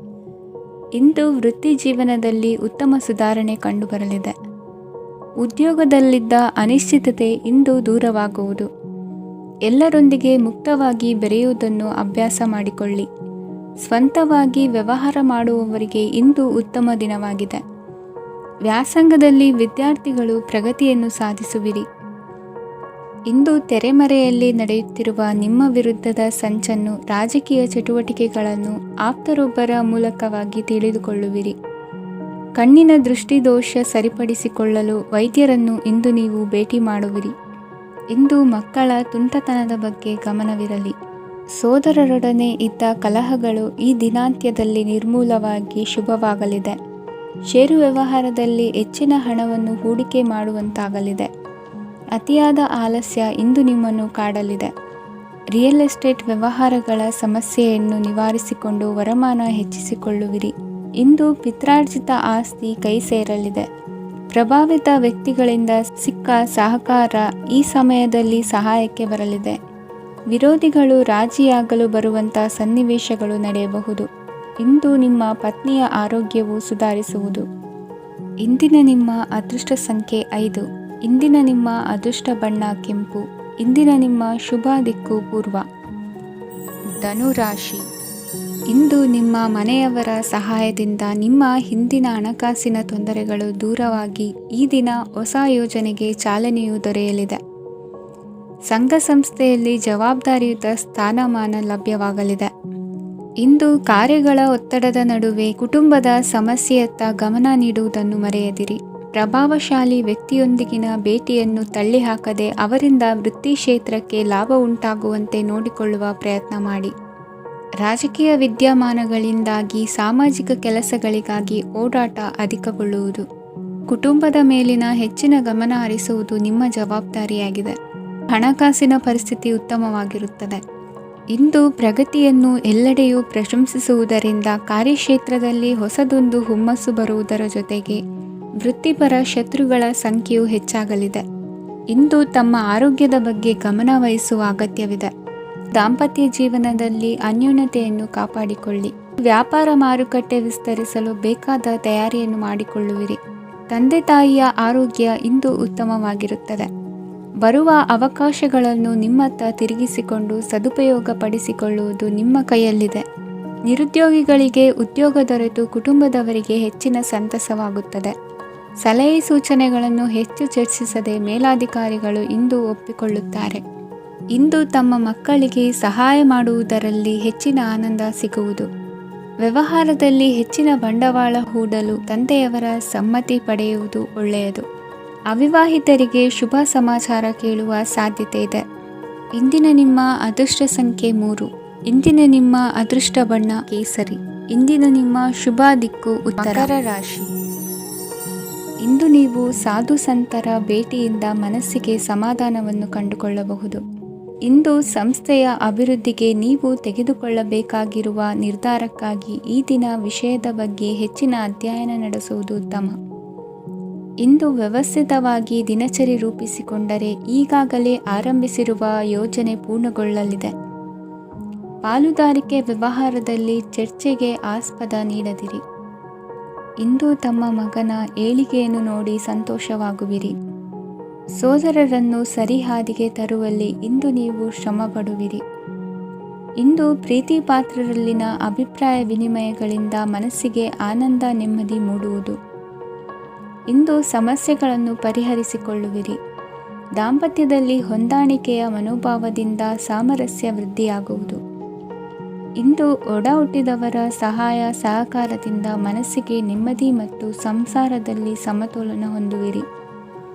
ಇಂದು ವೃತ್ತಿ ಜೀವನದಲ್ಲಿ ಉತ್ತಮ ಸುಧಾರಣೆ ಕಂಡುಬರಲಿದೆ. ಉದ್ಯೋಗದಲ್ಲಿದ್ದ ಅನಿಶ್ಚಿತತೆ ಇಂದು ದೂರವಾಗುವುದು. ಎಲ್ಲರೊಂದಿಗೆ ಮುಕ್ತವಾಗಿ ಬೆರೆಯುವುದನ್ನು ಅಭ್ಯಾಸ ಮಾಡಿಕೊಳ್ಳಿ. ಸ್ವಂತವಾಗಿ ವ್ಯವಹಾರ ಮಾಡುವವರಿಗೆ ಇಂದು ಉತ್ತಮ ದಿನವಾಗಿದೆ. ವ್ಯಾಸಂಗದಲ್ಲಿ ವಿದ್ಯಾರ್ಥಿಗಳು ಪ್ರಗತಿಯನ್ನು ಸಾಧಿಸುವಿರಿ. ಇಂದು ತೆರೆಮರೆಯಲ್ಲಿ ನಡೆಯುತ್ತಿರುವ ನಿಮ್ಮ ವಿರುದ್ಧದ ಸಂಚನ್ನು, ರಾಜಕೀಯ ಚಟುವಟಿಕೆಗಳನ್ನು ಆಪ್ತರೊಬ್ಬರ ಮೂಲಕವಾಗಿ ತಿಳಿದುಕೊಳ್ಳುವಿರಿ. ಕಣ್ಣಿನ ದೃಷ್ಟಿದೋಷ ಸರಿಪಡಿಸಿಕೊಳ್ಳಲು ವೈದ್ಯರನ್ನು ಇಂದು ನೀವು ಭೇಟಿ ಮಾಡುವಿರಿ. ಇಂದು ಮಕ್ಕಳ ತುಂಟತನದ ಬಗ್ಗೆ ಗಮನವಿರಲಿ. ಸೋದರರೊಡನೆ ಇದ್ದ ಕಲಹಗಳು ಈ ದಿನಾಂತ್ಯದಲ್ಲಿ ನಿರ್ಮೂಲವಾಗಿ ಶುಭವಾಗಲಿದೆ. ಷೇರು ವ್ಯವಹಾರದಲ್ಲಿ ಹೆಚ್ಚಿನ ಹಣವನ್ನು ಹೂಡಿಕೆ ಮಾಡುವಂತಾಗಲಿದೆ. ಅತಿಯಾದ ಆಲಸ್ಯ ಇಂದು ನಿಮ್ಮನ್ನು ಕಾಡಲಿದೆ. ರಿಯಲ್ ಎಸ್ಟೇಟ್ ವ್ಯವಹಾರಗಳ ಸಮಸ್ಯೆಯನ್ನು ನಿವಾರಿಸಿಕೊಂಡು ವರಮಾನ ಹೆಚ್ಚಿಸಿಕೊಳ್ಳುವಿರಿ. ಇಂದು ಪಿತ್ರಾರ್ಜಿತ ಆಸ್ತಿ ಕೈ ಸೇರಲಿದೆ. ಪ್ರಭಾವಿತ ವ್ಯಕ್ತಿಗಳಿಂದ ಸಿಕ್ಕ ಸಹಕಾರ ಈ ಸಮಯದಲ್ಲಿ ಸಹಾಯಕ್ಕೆ ಬರಲಿದೆ. ವಿರೋಧಿಗಳು ರಾಜಿಯಾಗಲು ಬರುವಂಥ ಸನ್ನಿವೇಶಗಳು ನಡೆಯಬಹುದು. ಇಂದು ನಿಮ್ಮ ಪತ್ನಿಯ ಆರೋಗ್ಯವು ಸುಧಾರಿಸುವುದು. ಇಂದಿನ ನಿಮ್ಮ ಅದೃಷ್ಟ ಸಂಖ್ಯೆ 5. ಇಂದಿನ ನಿಮ್ಮ ಅದೃಷ್ಟ ಬಣ್ಣ ಕೆಂಪು. ಇಂದಿನ ನಿಮ್ಮ ಶುಭ ದಿಕ್ಕು ಪೂರ್ವ. ಧನುರಾಶಿ. ಇಂದು ನಿಮ್ಮ ಮನೆಯವರ ಸಹಾಯದಿಂದ ನಿಮ್ಮ ಹಿಂದಿನ ಹಣಕಾಸಿನ ತೊಂದರೆಗಳು ದೂರವಾಗಿ ಈ ದಿನ ಹೊಸ ಯೋಜನೆಗೆ ಚಾಲನೆಯು ದೊರೆಯಲಿದೆ. ಸಂಘ ಸಂಸ್ಥೆಯಲ್ಲಿ ಜವಾಬ್ದಾರಿಯುತ ಸ್ಥಾನಮಾನ ಲಭ್ಯವಾಗಲಿದೆ. ಇಂದು ಕಾರ್ಯಗಳ ಒತ್ತಡದ ನಡುವೆ ಕುಟುಂಬದ ಸಮಸ್ಯೆಯತ್ತ ಗಮನ ನೀಡುವುದನ್ನು ಮರೆಯದಿರಿ. ಪ್ರಭಾವಶಾಲಿ ವ್ಯಕ್ತಿಯೊಂದಿಗಿನ ಭೇಟಿಯನ್ನು ತಳ್ಳಿಹಾಕದೆ ಅವರಿಂದ ವೃತ್ತಿ ಕ್ಷೇತ್ರಕ್ಕೆ ಲಾಭ ಉಂಟಾಗುವಂತೆ ನೋಡಿಕೊಳ್ಳುವ ಪ್ರಯತ್ನ ಮಾಡಿ. ರಾಜಕೀಯ ವಿದ್ಯಮಾನಗಳಿಂದಾಗಿ ಸಾಮಾಜಿಕ ಕೆಲಸಗಳಿಗಾಗಿ ಓಡಾಟ ಅಧಿಕಗೊಳ್ಳುವುದು. ಕುಟುಂಬದ ಮೇಲಿನ ಹೆಚ್ಚಿನ ಗಮನ ಹರಿಸುವುದು ನಿಮ್ಮ ಜವಾಬ್ದಾರಿಯಾಗಿದೆ. ಹಣಕಾಸಿನ ಪರಿಸ್ಥಿತಿ ಉತ್ತಮವಾಗಿರುತ್ತದೆ. ಇಂದು ಪ್ರಗತಿಯನ್ನು ಎಲ್ಲೆಡೆಯೂ ಪ್ರಶಂಸಿಸುವುದರಿಂದ ಕಾರ್ಯಕ್ಷೇತ್ರದಲ್ಲಿ ಹೊಸದೊಂದು ಹುಮ್ಮಸ್ಸು ಬರುವುದರ ಜೊತೆಗೆ ವೃತ್ತಿಪರ ಶತ್ರುಗಳ ಸಂಖ್ಯೆಯು ಹೆಚ್ಚಾಗಲಿದೆ. ಇಂದು ತಮ್ಮ ಆರೋಗ್ಯದ ಬಗ್ಗೆ ಗಮನ ವಹಿಸುವ ಅಗತ್ಯವಿದೆ. ದಾಂಪತ್ಯ ಜೀವನದಲ್ಲಿ ಅನ್ಯೋನ್ಯತೆಯನ್ನು ಕಾಪಾಡಿಕೊಳ್ಳಿ. ವ್ಯಾಪಾರ ಮಾರುಕಟ್ಟೆ ವಿಸ್ತರಿಸಲು ಬೇಕಾದ ತಯಾರಿಯನ್ನು ಮಾಡಿಕೊಳ್ಳುವಿರಿ. ತಂದೆ ತಾಯಿಯ ಆರೋಗ್ಯ ಇಂದು ಉತ್ತಮವಾಗಿರುತ್ತದೆ. ಬರುವ ಅವಕಾಶಗಳನ್ನು ನಿಮ್ಮತ್ತ ತಿರುಗಿಸಿಕೊಂಡು ಸದುಪಯೋಗಪಡಿಸಿಕೊಳ್ಳುವುದು ನಿಮ್ಮ ಕೈಯಲ್ಲಿದೆ. ನಿರುದ್ಯೋಗಿಗಳಿಗೆ ಉದ್ಯೋಗ ದೊರೆತು ಕುಟುಂಬದವರಿಗೆ ಹೆಚ್ಚಿನ ಸಂತಸವಾಗುತ್ತದೆ. ಸಲಹೆ ಸೂಚನೆಗಳನ್ನು ಹೆಚ್ಚು ಚರ್ಚಿಸದೆ ಮೇಲಾಧಿಕಾರಿಗಳು ಇಂದು ಒಪ್ಪಿಕೊಳ್ಳುತ್ತಾರೆ. ಇಂದು ತಮ್ಮ ಮಕ್ಕಳಿಗೆ ಸಹಾಯ ಮಾಡುವುದರಲ್ಲಿ ಹೆಚ್ಚಿನ ಆನಂದ ಸಿಗುವುದು. ವ್ಯವಹಾರದಲ್ಲಿ ಹೆಚ್ಚಿನ ಬಂಡವಾಳ ಹೂಡಲು ತಂದೆಯವರ ಸಮ್ಮತಿ ಪಡೆಯುವುದು ಒಳ್ಳೆಯದು. ಅವಿವಾಹಿತರಿಗೆ ಶುಭ ಸಮಾಚಾರ ಕೇಳುವ ಸಾಧ್ಯತೆ ಇದೆ. ಇಂದಿನ ನಿಮ್ಮ ಅದೃಷ್ಟ ಸಂಖ್ಯೆ 3. ಇಂದಿನ ನಿಮ್ಮ ಅದೃಷ್ಟ ಬಣ್ಣ ಕೇಸರಿ. ಇಂದಿನ ನಿಮ್ಮ ಶುಭ ದಿಕ್ಕು ಉತ್ತರ. ಮಕರ ರಾಶಿ. ಇಂದು ನೀವು ಸಾಧು ಸಂತರ ಭೇಟಿಯಿಂದ ಮನಸ್ಸಿಗೆ ಸಮಾಧಾನವನ್ನು ಕಂಡುಕೊಳ್ಳಬಹುದು. ಇಂದು ಸಂಸ್ಥೆಯ ಅಭಿವೃದ್ಧಿಗೆ ನೀವು ತೆಗೆದುಕೊಳ್ಳಬೇಕಾಗಿರುವ ನಿರ್ಧಾರಕ್ಕಾಗಿ ಈ ದಿನ ವಿಷಯದ ಬಗ್ಗೆ ಹೆಚ್ಚಿನ ಅಧ್ಯಯನ ನಡೆಸುವುದು ಉತ್ತಮ. ಇಂದು ವ್ಯವಸ್ಥಿತವಾಗಿ ದಿನಚರಿ ರೂಪಿಸಿಕೊಂಡರೆ ಈಗಾಗಲೇ ಆರಂಭಿಸಿರುವ ಯೋಜನೆ ಪೂರ್ಣಗೊಳ್ಳಲಿದೆ. ಪಾಲುದಾರಿಕೆ ವ್ಯವಹಾರದಲ್ಲಿ ಚರ್ಚೆಗೆ ಆಸ್ಪದ ನೀಡದಿರಿ. ಇಂದು ತಮ್ಮ ಮಗನ ಏಳಿಗೆಯನ್ನು ನೋಡಿ ಸಂತೋಷವಾಗುವಿರಿ. ಸೋದರರನ್ನು ಸರಿಹಾದಿಗೆ ತರುವಲ್ಲಿ ಇಂದು ನೀವು ಶ್ರಮಪಡುವಿರಿ. ಇಂದು ಪ್ರೀತಿ ಪಾತ್ರರಲ್ಲಿನ ಅಭಿಪ್ರಾಯ ವಿನಿಮಯಗಳಿಂದ ಮನಸ್ಸಿಗೆ ಆನಂದ ನೆಮ್ಮದಿ ಮೂಡುವುದು. ಇಂದು ಸಮಸ್ಯೆಗಳನ್ನು ಪರಿಹರಿಸಿಕೊಳ್ಳುವಿರಿ. ದಾಂಪತ್ಯದಲ್ಲಿ ಹೊಂದಾಣಿಕೆಯ ಮನೋಭಾವದಿಂದ ಸಾಮರಸ್ಯ ವೃದ್ಧಿಯಾಗುವುದು. ಇಂದು ಒಡ ಹುಟ್ಟಿದವರ ಸಹಾಯ ಸಹಕಾರದಿಂದ ಮನಸ್ಸಿಗೆ ನೆಮ್ಮದಿ ಮತ್ತು ಸಂಸಾರದಲ್ಲಿ ಸಮತೋಲನ ಹೊಂದುವಿರಿ.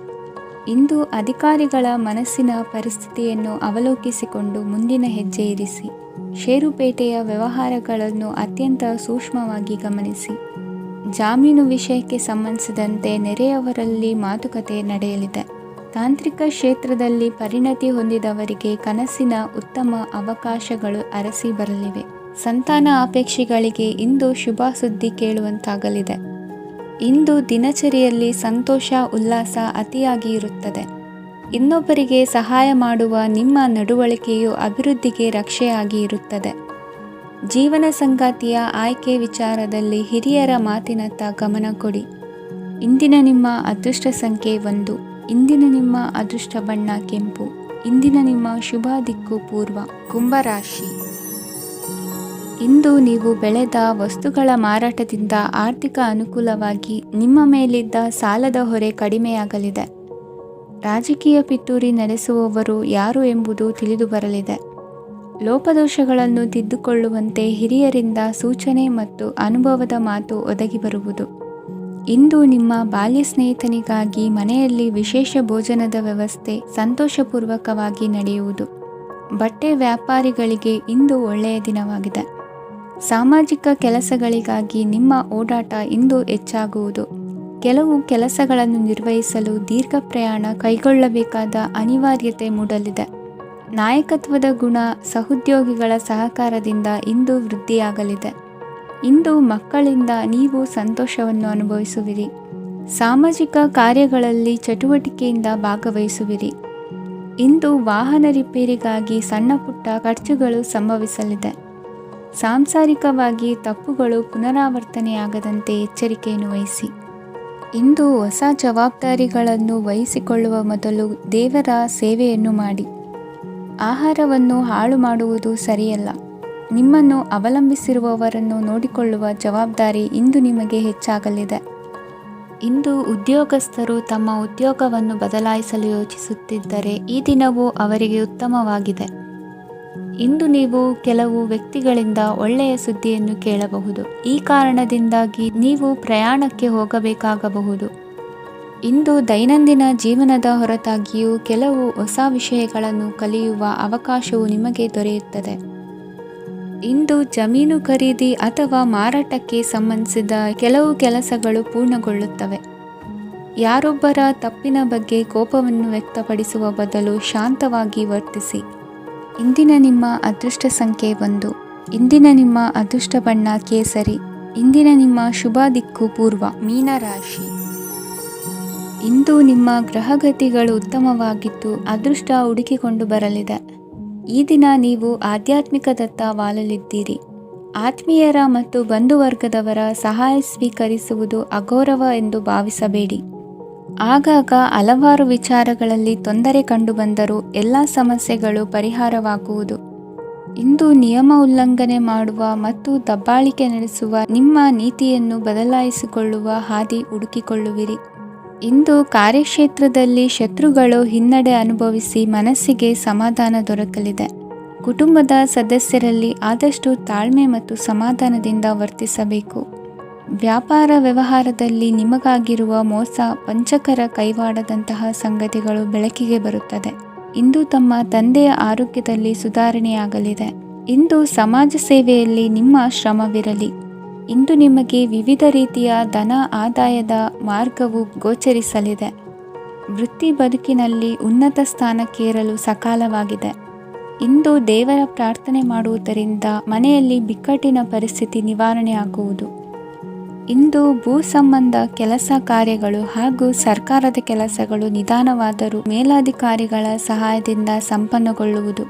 ಇಂದು ಅಧಿಕಾರಿಗಳ ಮನಸ್ಸಿನ ಪರಿಸ್ಥಿತಿಯನ್ನು ಅವಲೋಕಿಸಿಕೊಂಡು ಮುಂದಿನ ಹೆಜ್ಜೆ ಇರಿಸಿ. ಷೇರುಪೇಟೆಯ ವ್ಯವಹಾರಗಳನ್ನು ಅತ್ಯಂತ ಸೂಕ್ಷ್ಮವಾಗಿ ಗಮನಿಸಿ. ಜಾಮೀನು ವಿಷಯಕ್ಕೆ ಸಂಬಂಧಿಸಿದಂತೆ ನೆರೆಯವರಲ್ಲಿ ಮಾತುಕತೆ ನಡೆಯಲಿದೆ. ತಾಂತ್ರಿಕ ಕ್ಷೇತ್ರದಲ್ಲಿ ಪರಿಣತಿ ಹೊಂದಿದವರಿಗೆ ಕನಸಿನ ಉತ್ತಮ ಅವಕಾಶಗಳು ಅರಸಿ ಬರಲಿವೆ. ಸಂತಾನ ಅಪೇಕ್ಷಿಗಳಿಗೆ ಇಂದು ಶುಭ ಸುದ್ದಿ ಕೇಳುವಂತಾಗಲಿದೆ. ಇಂದು ದಿನಚರಿಯಲ್ಲಿ ಸಂತೋಷ ಉಲ್ಲಾಸ ಅತಿಯಾಗಿ ಇರುತ್ತದೆ. ಇನ್ನೊಬ್ಬರಿಗೆ ಸಹಾಯ ಮಾಡುವ ನಿಮ್ಮ ನಡವಳಿಕೆಯು ಅಭಿವೃದ್ಧಿಗೆ ರಕ್ಷೆಯಾಗಿ ಇರುತ್ತದೆ. ಜೀವನ ಸಂಗಾತಿಯ ಆಯ್ಕೆ ವಿಚಾರದಲ್ಲಿ ಹಿರಿಯರ ಮಾತಿನತ್ತ ಗಮನ ಕೊಡಿ. ಇಂದಿನ ನಿಮ್ಮ ಅದೃಷ್ಟ ಸಂಖ್ಯೆ 1. ಇಂದಿನ ನಿಮ್ಮ ಅದೃಷ್ಟ ಬಣ್ಣ ಕೆಂಪು. ಇಂದಿನ ನಿಮ್ಮ ಶುಭ ದಿಕ್ಕು ಪೂರ್ವ. ಕುಂಭರಾಶಿ. ಇಂದು ನೀವು ಬೆಳೆದ ವಸ್ತುಗಳ ಮಾರಾಟದಿಂದ ಆರ್ಥಿಕ ಅನುಕೂಲವಾಗಿ ನಿಮ್ಮ ಮೇಲಿದ್ದ ಸಾಲದ ಹೊರೆ ಕಡಿಮೆಯಾಗಲಿದೆ. ರಾಜಕೀಯ ಪಿತೂರಿ ನಡೆಸುವವರು ಯಾರು ಎಂಬುದು ತಿಳಿದು ಬರಲಿದೆ. ಲೋಪದೋಷಗಳನ್ನು ತಿದ್ದುಕೊಳ್ಳುವಂತೆ ಹಿರಿಯರಿಂದ ಸೂಚನೆ ಮತ್ತು ಅನುಭವದ ಮಾತು ಒದಗಿ ಬರುವುದು. ಇಂದು ನಿಮ್ಮ ಬಾಲ್ಯ ಸ್ನೇಹಿತನಿಗಾಗಿ ಮನೆಯಲ್ಲಿ ವಿಶೇಷ ಭೋಜನದ ವ್ಯವಸ್ಥೆ ಸಂತೋಷಪೂರ್ವಕವಾಗಿ ನಡೆಯುವುದು. ಬಟ್ಟೆ ವ್ಯಾಪಾರಿಗಳಿಗೆ ಇಂದು ಒಳ್ಳೆಯ ದಿನವಾಗಿದೆ. ಸಾಮಾಜಿಕ ಕೆಲಸಗಳಿಗಾಗಿ ನಿಮ್ಮ ಓಡಾಟ ಇಂದು ಹೆಚ್ಚಾಗುವುದು. ಕೆಲವು ಕೆಲಸಗಳನ್ನು ನಿರ್ವಹಿಸಲು ದೀರ್ಘ ಪ್ರಯಾಣ ಕೈಗೊಳ್ಳಬೇಕಾದ ಅನಿವಾರ್ಯತೆ ಮೂಡಲಿದೆ. ನಾಯಕತ್ವದ ಗುಣ, ಸಹೋದ್ಯೋಗಿಗಳ ಸಹಕಾರದಿಂದ ಇಂದು ವೃದ್ಧಿಯಾಗಲಿದೆ. ಇಂದು ಮಕ್ಕಳಿಂದ ನೀವು ಸಂತೋಷವನ್ನು ಅನುಭವಿಸುವಿರಿ. ಸಾಮಾಜಿಕ ಕಾರ್ಯಗಳಲ್ಲಿ ಚಟುವಟಿಕೆಯಿಂದ ಭಾಗವಹಿಸುವಿರಿ. ಇಂದು ವಾಹನ ರಿಪೇರಿಗಾಗಿ ಸಣ್ಣ ಪುಟ್ಟ ಖರ್ಚುಗಳು ಸಂಭವಿಸಲಿದೆ. ಸಾಂಸಾರಿಕವಾಗಿ ತಪ್ಪುಗಳು ಪುನರಾವರ್ತನೆಯಾಗದಂತೆ ಎಚ್ಚರಿಕೆಯನ್ನು ವಹಿಸಿ. ಇಂದು ಹೊಸ ಜವಾಬ್ದಾರಿಗಳನ್ನು ವಹಿಸಿಕೊಳ್ಳುವ ಮೊದಲು ದೇವರ ಸೇವೆಯನ್ನು ಮಾಡಿ. ಆಹಾರವನ್ನು ಹಾಳು ಮಾಡುವುದು ಸರಿಯಲ್ಲ. ನಿಮ್ಮನ್ನು ಅವಲಂಬಿಸಿರುವವರನ್ನು ನೋಡಿಕೊಳ್ಳುವ ಜವಾಬ್ದಾರಿ ಇಂದು ನಿಮಗೆ ಹೆಚ್ಚಾಗಲಿದೆ. ಇಂದು ಉದ್ಯೋಗಸ್ಥರು ತಮ್ಮ ಉದ್ಯೋಗವನ್ನು ಬದಲಾಯಿಸಲು ಯೋಚಿಸುತ್ತಿದ್ದರೆ ಈ ದಿನವೂ ಅವರಿಗೆ ಉತ್ತಮವಾಗಿದೆ. ಇಂದು ನೀವು ಕೆಲವು ವ್ಯಕ್ತಿಗಳಿಂದ ಒಳ್ಳೆಯ ಸುದ್ದಿಯನ್ನು ಕೇಳಬಹುದು. ಈ ಕಾರಣದಿಂದಾಗಿ ನೀವು ಪ್ರಯಾಣಕ್ಕೆ ಹೋಗಬೇಕಾಗಬಹುದು. ಇಂದು ದೈನಂದಿನ ಜೀವನದ ಹೊರತಾಗಿಯೂ ಕೆಲವು ಹೊಸ ವಿಷಯಗಳನ್ನು ಕಲಿಯುವ ಅವಕಾಶವು ನಿಮಗೆ ದೊರೆಯುತ್ತದೆ. ಇಂದು ಜಮೀನು ಖರೀದಿ ಅಥವಾ ಮಾರಾಟಕ್ಕೆ ಸಂಬಂಧಿಸಿದ ಕೆಲವು ಕೆಲಸಗಳು ಪೂರ್ಣಗೊಳ್ಳುತ್ತವೆ. ಯಾರೊಬ್ಬರ ತಪ್ಪಿನ ಬಗ್ಗೆ ಕೋಪವನ್ನು ವ್ಯಕ್ತಪಡಿಸುವ ಬದಲು ಶಾಂತವಾಗಿ ವರ್ತಿಸಿ. ಇಂದಿನ ನಿಮ್ಮ ಅದೃಷ್ಟ ಸಂಖ್ಯೆ 1. ಇಂದಿನ ನಿಮ್ಮ ಅದೃಷ್ಟ ಬಣ್ಣ ಕೇಸರಿ. ಇಂದಿನ ನಿಮ್ಮ ಶುಭ ದಿಕ್ಕು ಪೂರ್ವ. ಮೀನರಾಶಿ. ಇಂದು ನಿಮ್ಮ ಗ್ರಹಗತಿಗಳು ಉತ್ತಮವಾಗಿದ್ದು ಅದೃಷ್ಟ ಹುಡುಕಿಕೊಂಡು ಬರಲಿದೆ. ಈ ದಿನ ನೀವು ಆಧ್ಯಾತ್ಮಿಕದತ್ತ ವಾಲಲಿದ್ದೀರಿ. ಆತ್ಮೀಯರ ಮತ್ತು ಬಂಧುವರ್ಗದವರ ಸಹಾಯ ಸ್ವೀಕರಿಸುವುದು ಅಗೌರವ ಎಂದು ಭಾವಿಸಬೇಡಿ. ಆಗಾಗ ಹಲವಾರು ವಿಚಾರಗಳಲ್ಲಿ ತೊಂದರೆ ಕಂಡುಬಂದರೂ ಎಲ್ಲ ಸಮಸ್ಯೆಗಳು ಪರಿಹಾರವಾಗುವುದು. ಇಂದು ನಿಯಮ ಉಲ್ಲಂಘನೆ ಮಾಡುವ ಮತ್ತು ದಬ್ಬಾಳಿಕೆ ನಡೆಸುವ ನಿಮ್ಮ ನೀತಿಯನ್ನು ಬದಲಾಯಿಸಿಕೊಳ್ಳುವ ಹಾದಿ ಹುಡುಕಿಕೊಳ್ಳುವಿರಿ. ಇಂದು ಕಾರ್ಯಕ್ಷೇತ್ರದಲ್ಲಿ ಶತ್ರುಗಳು ಹಿನ್ನಡೆ ಅನುಭವಿಸಿ ಮನಸ್ಸಿಗೆ ಸಮಾಧಾನ ದೊರಕಲಿದೆ. ಕುಟುಂಬದ ಸದಸ್ಯರಲ್ಲಿ ಆದಷ್ಟು ತಾಳ್ಮೆ ಮತ್ತು ಸಮಾಧಾನದಿಂದ ವರ್ತಿಸಬೇಕು. ವ್ಯಾಪಾರ ವ್ಯವಹಾರದಲ್ಲಿ ನಿಮಗಾಗಿರುವ ಮೋಸ, ವಂಚಕರ ಕೈವಾಡದಂತಹ ಸಂಗತಿಗಳು ಬೆಳಕಿಗೆ ಬರುತ್ತದೆ. ಇಂದು ತಮ್ಮ ತಂದೆಯ ಆರೋಗ್ಯದಲ್ಲಿ ಸುಧಾರಣೆಯಾಗಲಿದೆ. ಇಂದು ಸಮಾಜ ಸೇವೆಯಲ್ಲಿ ನಿಮ್ಮ ಶ್ರಮವಿರಲಿ. ಇಂದು ನಿಮಗೆ ವಿವಿಧ ರೀತಿಯ ಧನ ಆದಾಯದ ಮಾರ್ಗವು ಗೋಚರಿಸಲಿದೆ. ವೃತ್ತಿ ಬದುಕಿನಲ್ಲಿ ಉನ್ನತ ಸ್ಥಾನಕ್ಕೇರಲು ಸಕಾಲವಾಗಿದೆ. ಇಂದು ದೇವರ ಪ್ರಾರ್ಥನೆ ಮಾಡುವುದರಿಂದ ಮನೆಯಲ್ಲಿ ಬಿಕ್ಕಟ್ಟಿನ ಪರಿಸ್ಥಿತಿ ನಿವಾರಣೆಯಾಗುವುದು. ಇಂದು ಭೂ ಸಂಬಂಧ ಕೆಲಸ ಕಾರ್ಯಗಳು ಹಾಗೂ ಸರ್ಕಾರದ ಕೆಲಸಗಳು ನಿಧಾನವಾದರೂ ಮೇಲಾಧಿಕಾರಿಗಳ ಸಹಾಯದಿಂದ ಸಂಪನ್ನಗೊಳ್ಳುವುದು.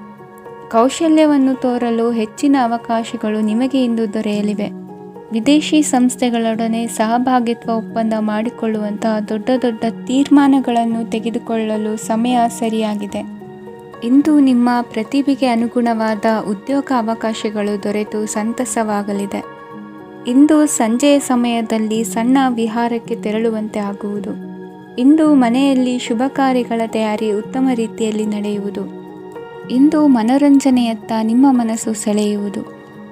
ಕೌಶಲ್ಯವನ್ನು ತೋರಲು ಹೆಚ್ಚಿನ ಅವಕಾಶಗಳು ನಿಮಗೆ ಇಂದು ದೊರೆಯಲಿವೆ. ವಿದೇಶಿ ಸಂಸ್ಥೆಗಳೊಡನೆ ಸಹಭಾಗಿತ್ವ ಒಪ್ಪಂದ ಮಾಡಿಕೊಳ್ಳುವಂತಹ ದೊಡ್ಡ ದೊಡ್ಡ ತೀರ್ಮಾನಗಳನ್ನು ತೆಗೆದುಕೊಳ್ಳಲು ಸಮಯ ಸರಿಯಾಗಿದೆ. ಇಂದು ನಿಮ್ಮ ಪ್ರತಿಭೆಗೆ ಅನುಗುಣವಾದ ಉದ್ಯೋಗ ಅವಕಾಶಗಳು ದೊರೆತು ಸಂತಸವಾಗಲಿದೆ. ಇಂದು ಸಂಜೆಯ ಸಮಯದಲ್ಲಿ ಸಣ್ಣ ವಿಹಾರಕ್ಕೆ ತೆರಳುವಂತೆ ಆಗುವುದು. ಇಂದು ಮನೆಯಲ್ಲಿ ಶುಭ ಕಾರ್ಯಗಳ ತಯಾರಿ ಉತ್ತಮ ರೀತಿಯಲ್ಲಿ ನಡೆಯುವುದು. ಇಂದು ಮನೋರಂಜನೆಯತ್ತ ನಿಮ್ಮ ಮನಸ್ಸು ಸೆಳೆಯುವುದು.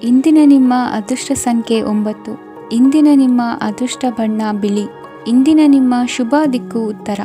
ಇಂದಿನ ನಿಮ್ಮ ಅದೃಷ್ಟ ಸಂಖ್ಯೆ 9. ಇಂದಿನ ನಿಮ್ಮ ಅದೃಷ್ಟ ಬಣ್ಣ ಬಿಳಿ. ಇಂದಿನ ನಿಮ್ಮ ಶುಭ ದಿಕ್ಕು ಉತ್ತರ.